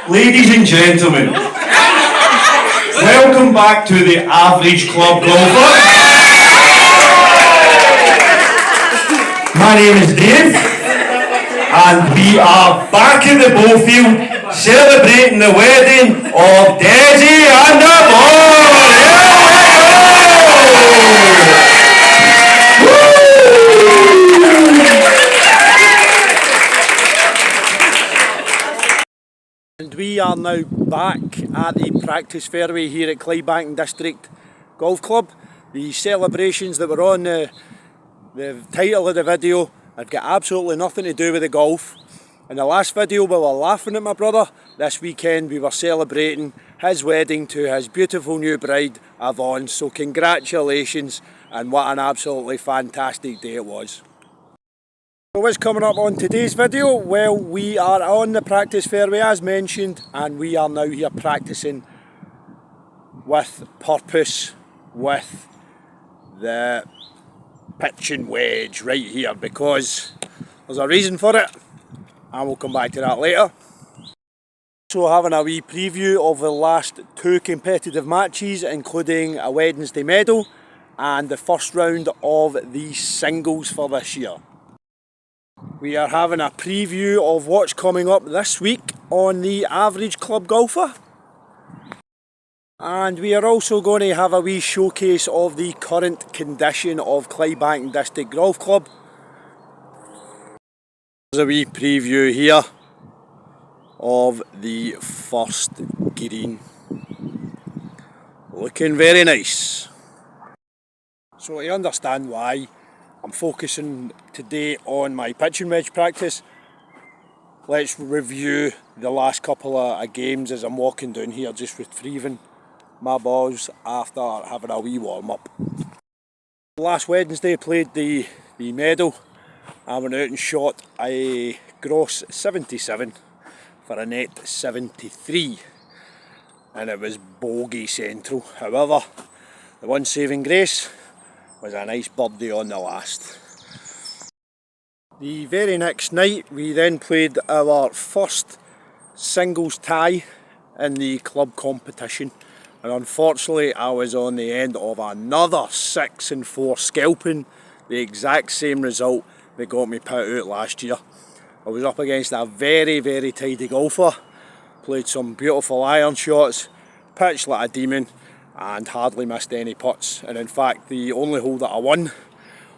Ladies and gentlemen, welcome back to the Average Club Golfer. My name is Dave, and we are back at the ball field celebrating the wedding of Desi and the ball. And we are now back at the practice fairway here at Clydebank District Golf Club. The celebrations that were on the title of the video have got absolutely nothing to do with the golf. In the last video we were laughing at my brother. This weekend we were celebrating his wedding to his beautiful new bride, Yvonne. So congratulations, and what an absolutely fantastic day it was. So what's coming up on today's video? Well, we are on the practice fairway as mentioned, and we are now here practicing with purpose with the pitching wedge right here, because there's a reason for it and we'll come back to that later. So having a wee preview of the last two competitive matches, including a Wednesday medal and the first round of the singles for this year. We are having a preview of what's coming up this week on the Average Club Golfer. And we are also going to have a wee showcase of the current condition of Clydebank District Golf Club. There's a wee preview here of the first green. Looking very nice. So to understand why I'm focusing today on my pitching wedge practice, let's review the last couple of games as I'm walking down here, just retrieving my balls after having a wee warm up. Last Wednesday I played the medal. I went out and shot a gross 77 for a net 73, and it was bogey central. However, the one saving grace was a nice birdie on the last. The very next night we then played our first singles tie in the club competition, and unfortunately I was on the end of another 6-4 scalping, the exact same result that got me put out last year. I was up against a very tidy golfer, played some beautiful iron shots, pitched like a demon, and hardly missed any putts. And in fact the only hole that I won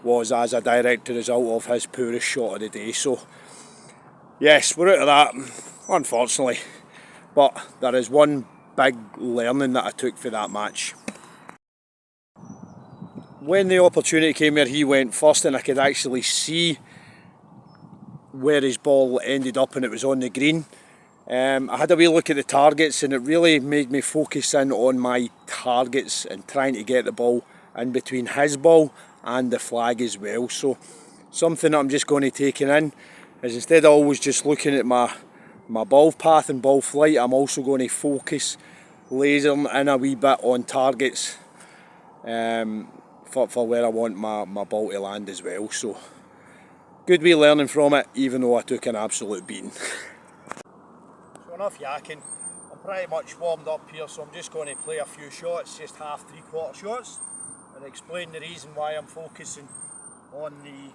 was as a direct result of his poorest shot of the day. So yes, we're out of that, unfortunately, but there is one big learning that I took for that match. When the opportunity came where he went first and I could actually see where his ball ended up and it was on the green, I had a wee look at the targets, and it really made me focus in on my targets and trying to get the ball in between his ball and the flag as well. So something that I'm just going to take in is, instead of always just looking at my ball path and ball flight, I'm also going to focus, lasering in a wee bit on targets for where I want my ball to land as well. So good wee learning from it, even though I took an absolute beating. So enough yakking, I'm pretty much warmed up here, so I'm just going to play a few shots, just half, 3/4 shots, and explain the reason why I'm focusing on the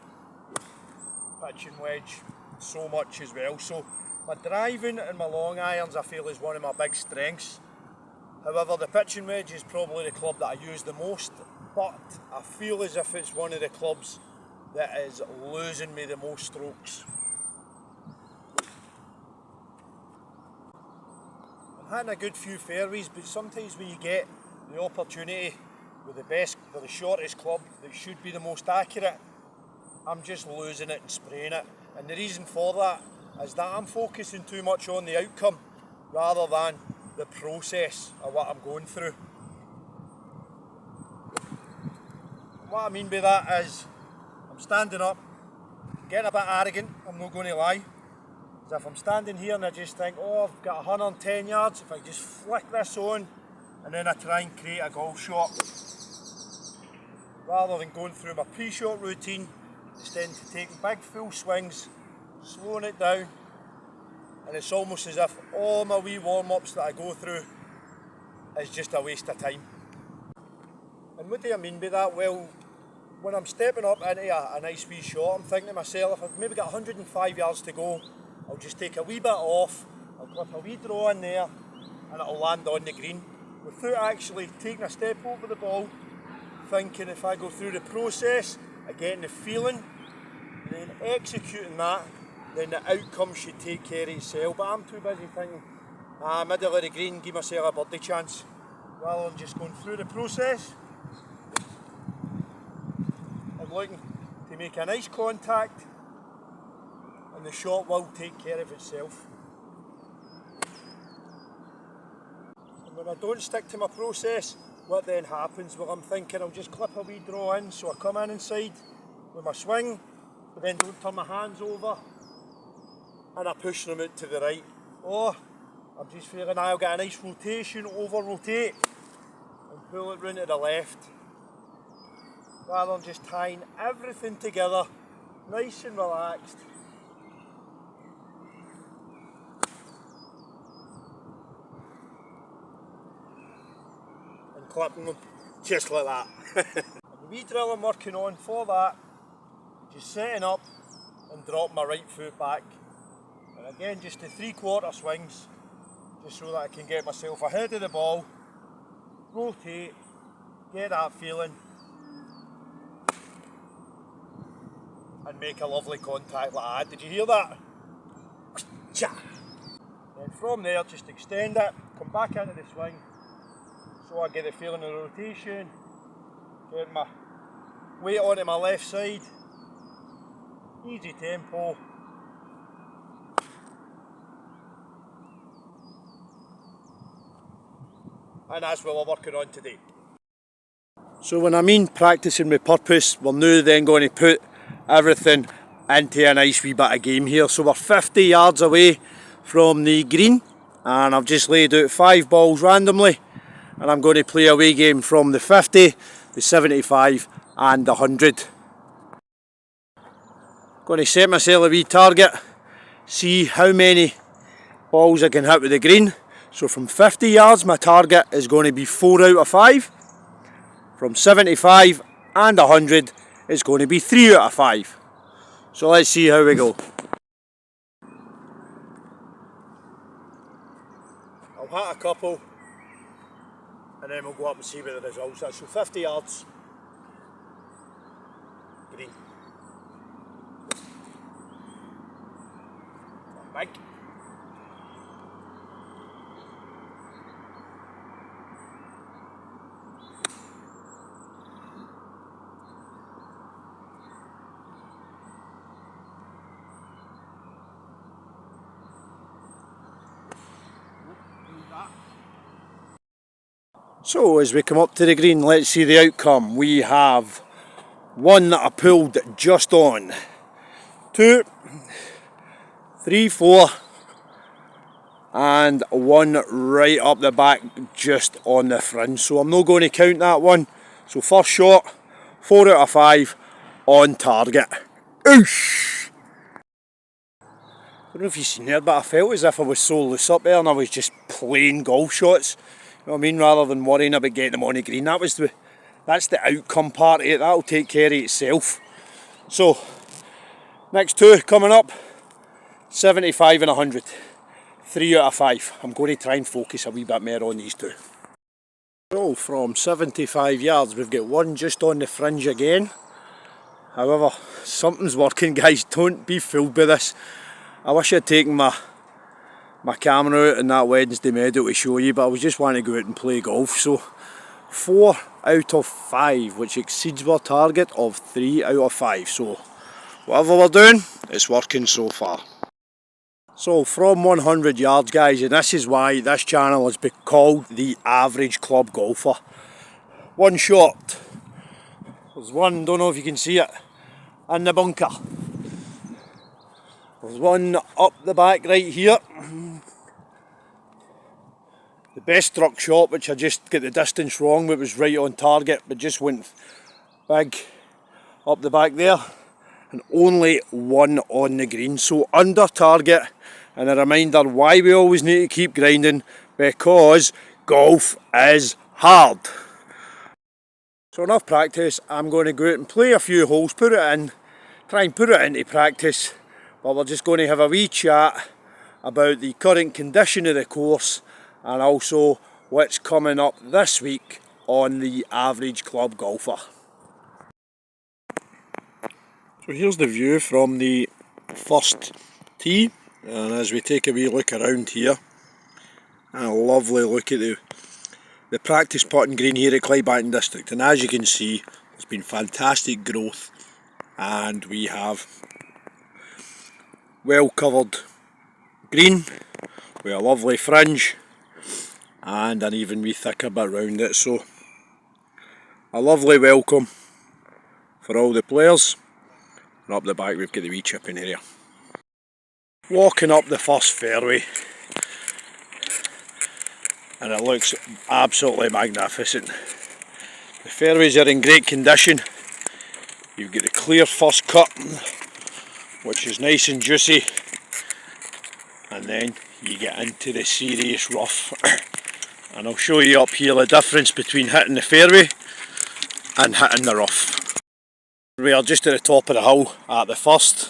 pitching wedge so much as well. So my driving and my long irons I feel is one of my big strengths. However, the pitching wedge is probably the club that I use the most, but I feel as if it's one of the clubs that is losing me the most strokes. I'm hitting a good few fairways, but sometimes when you get the opportunity with the shortest club that should be the most accurate, I'm just losing it and spraying it. And the reason for that is that I'm focusing too much on the outcome rather than the process of what I'm going through. What I mean by that is, I'm standing up, getting a bit arrogant, I'm not going to lie. As if I'm standing here and I just think, oh, I've got 110 yards, if I just flick this on, and then I try and create a golf shot. Rather than going through my pre-shot routine, just tend to take big full swings, slowing it down, and it's almost as if all my wee warm-ups that I go through is just a waste of time. And what do I mean by that? Well, when I'm stepping up into a nice wee shot, I'm thinking to myself, I've maybe got 105 yards to go, I'll just take a wee bit off, I'll clip a wee draw in there, and it'll land on the green, without actually taking a step over the ball, thinking if I go through the process of getting the feeling, and then executing that, then the outcome should take care of itself. But I'm too busy thinking, middle of the green, give myself a birdie chance, rather than just going through the process. I'm looking to make a nice contact, and the shot will take care of itself. And when I don't stick to my process, what then happens? Well, I'm thinking I'll just clip a wee draw in, so I come in inside with my swing, but then don't turn my hands over, and I push them out to the right. Or I'm just feeling I'll get a nice rotation, over rotate, and pull it round to the left, rather than just tying everything together, nice and relaxed. And clipping them, just like that. The wee drill I'm working on for that, just setting up and drop my right foot back. And again, just the 3/4 swings, just so that I can get myself ahead of the ball, rotate, get that feeling, and make a lovely contact like that. Did you hear that? And from there, just extend it, come back into the swing, so I get the feeling of the rotation, get my weight onto my left side, easy tempo. And that's what we're working on today. So when I mean practising with purpose, we're now then going to put everything into a nice wee bit of game here. So we're 50 yards away from the green, and I've just laid out 5 balls randomly, and I'm going to play a away game from the 50, the 75 and the 100. Going to set myself a wee target, see how many balls I can hit with the green. So from 50 yards my target is going to be 4 out of 5. From 75 and 100 it's going to be 3 out of 5. So let's see how we go. I'll hit a couple and then we'll go up and see what the results are. So 50 yards, green. Big. So as we come up to the green, let's see the outcome. We have one that I pulled just on, 2, 3, 4, and one right up the back just on the fringe. So I'm not going to count that one. So first shot, 4 out of 5 on target. Oosh! I don't know if you've seen it, but I felt as if I was so loose up there and I was just playing golf shots. You know what I mean? Rather than worrying about getting them on the green. That's the outcome part of it. That'll take care of itself. So, next 2 coming up, 75 and 100. 3 out of 5. I'm going to try and focus a wee bit more on these 2. So, from 75 yards, we've got one just on the fringe again. However, something's working, guys. Don't be fooled by this. I wish I'd taken my camera out on that Wednesday medal to show you, but I was just wanting to go out and play golf. So 4 out of 5, which exceeds our target of 3 out of 5. So whatever we're doing, it's working so far. So from 100 yards, guys, and this is why this channel has been called the Average Club Golfer. One shot. There's one, don't know if you can see it, in the bunker. There's one up the back right here. The best struck shot, which I just got the distance wrong, but was right on target, but just went big up the back there. And only one on the green, so under target and a reminder why we always need to keep grinding, because golf is hard. So enough practice, I'm going to go out and play a few holes, put it in, try and put it into practice, but we're just going to have a wee chat about the current condition of the course and also what's coming up this week on the average club golfer. So here's the view from the first tee, and as we take a wee look around here, a lovely look at the practice putting green here at Clydebank District, and as you can see there's been fantastic growth and we have well covered green with a lovely fringe and an even wee thicker bit round it, so a lovely welcome for all the players. And up the back we've got the wee chipping area. Walking up the first fairway, and it looks absolutely magnificent. The fairways are in great condition. You've got the clear first cut, which is nice and juicy, and then you get into the serious rough. And I'll show you up here the difference between hitting the fairway and hitting the rough. We are just at the top of the hill at the first,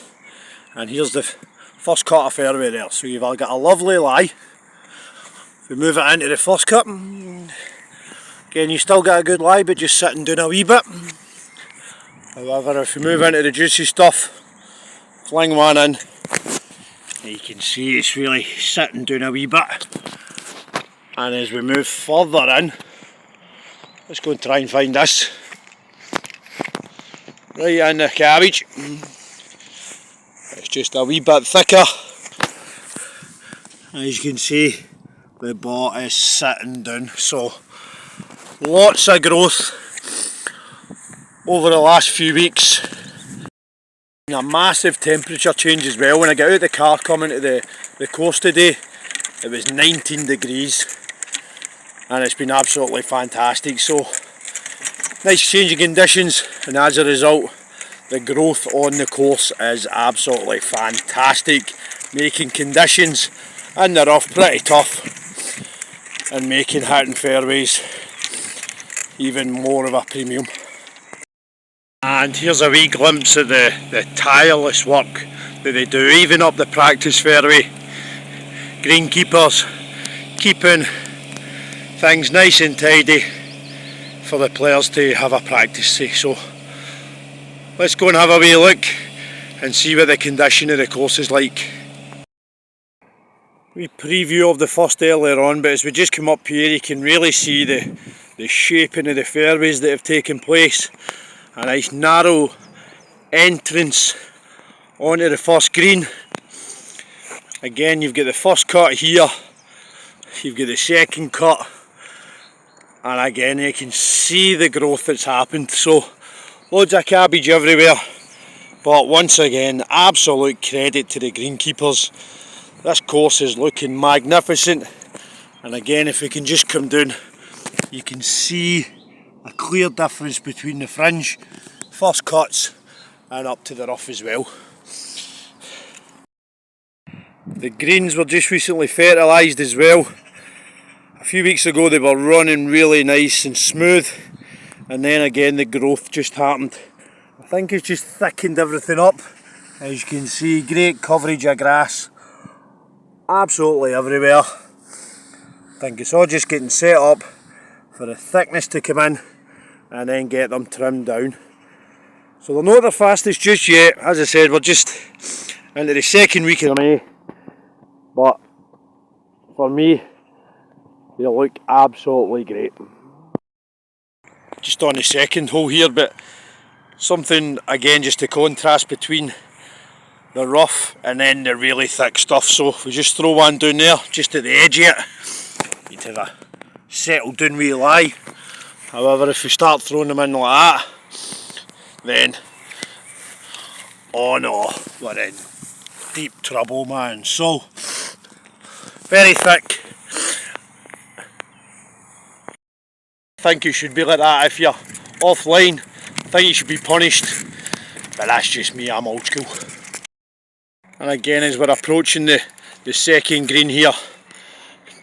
and here's the first cut of fairway there. So you've got a lovely lie. If we move it into the first cut, again you still got a good lie, but just sitting down a wee bit. However, if we move into the juicy stuff, fling one in, you can see it's really sitting down a wee bit. And as we move further in, let's go and try and find this. Right in the cabbage. It's just a wee bit thicker. As you can see, the ball is sitting down, so lots of growth over the last few weeks. A massive temperature change as well. When I got out of the car coming to the course today, it was 19 degrees and it's been absolutely fantastic. So nice change of conditions, and as a result the growth on the course is absolutely fantastic, making conditions in the rough pretty tough and making hitting fairways even more of a premium. And here's a wee glimpse of the tireless work that they do, even up the practice fairway. Greenkeepers keeping things nice and tidy for the players to have a practice say. So let's go and have a wee look and see what the condition of the course is like. Wee preview of the first earlier on, but as we just come up here you can really see the shaping of the fairways that have taken place. A nice narrow entrance onto the first green. Again, you've got the first cut here, you've got the second cut, and again you can see the growth that's happened. So loads of cabbage everywhere, but once again absolute credit to the greenkeepers. This course is looking magnificent, and again if we can just come down you can see a clear difference between the fringe, first cuts and up to the rough as well. The greens were just recently fertilised as well. A few weeks ago they were running really nice and smooth, and then again the growth just happened. I think it's just thickened everything up. As you can see, great coverage of grass absolutely everywhere. I think it's all just getting set up for the thickness to come in and then get them trimmed down. So they're not the fastest just yet. As I said, we're just into the second week of May, but for me they look absolutely great. Just on the second hole here, but something again just to contrast between the rough and then the really thick stuff. So if we just throw one down there just at the edge of it, you'd have a settled down wee lie. However, if we start throwing them in like that, then oh no, we're in deep trouble, man. So very thick. I think you should be like that. If you're offline, I think you should be punished, but that's just me, I'm old school. And again, as we're approaching the the second green here.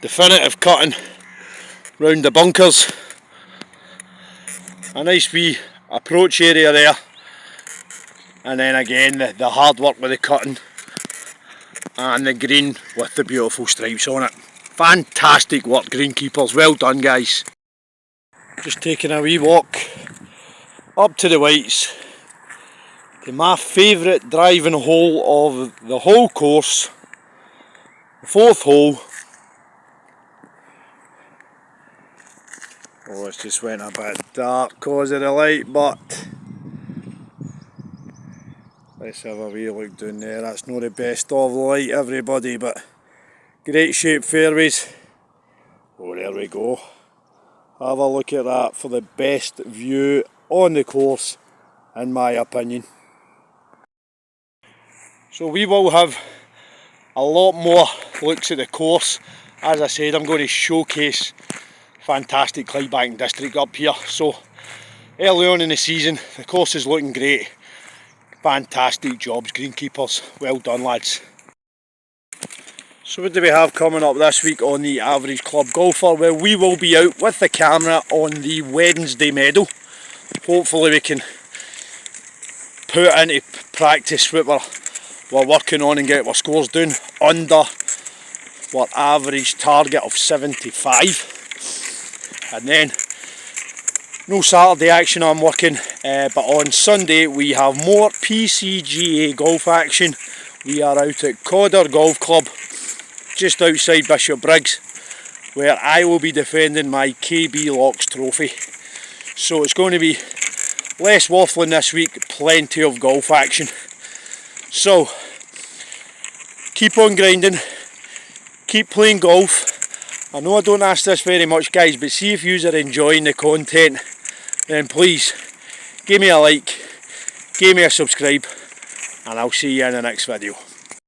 Definitive cutting round the bunkers. A nice wee approach area there. And then again the hard work with the cutting. And the green with the beautiful stripes on it. Fantastic work, greenkeepers. Well done, guys. Just taking a wee walk up to the whites. To my favourite driving hole of the whole course. The fourth hole. Oh, it's just went a bit dark because of the light, but let's have a wee look down there. That's not the best of the light, everybody, but great shaped fairways. Oh, there we go. Have a look at that for the best view on the course, in my opinion. So we will have a lot more looks at the course. As I said, I'm going to showcase fantastic Clydebank District up here. So early on in the season, the course is looking great. Fantastic jobs, greenkeepers. Well done, lads. So what do we have coming up this week on the Average Club Golfer? Well, we will be out with the camera on the Wednesday medal. Hopefully we can put into practice what we're working on and get our scores down under our average target of 75. And then no Saturday action I'm working, but on Sunday we have more PCGA golf action. We are out at Codder Golf Club just outside Bishopbriggs, where I will be defending my KB Locks trophy. So it's going to be less waffling this week, plenty of golf action. So keep on grinding, keep playing golf. I know I don't ask this very much, guys, but see if you are enjoying the content, then please give me a like, give me a subscribe, and I'll see you in the next video.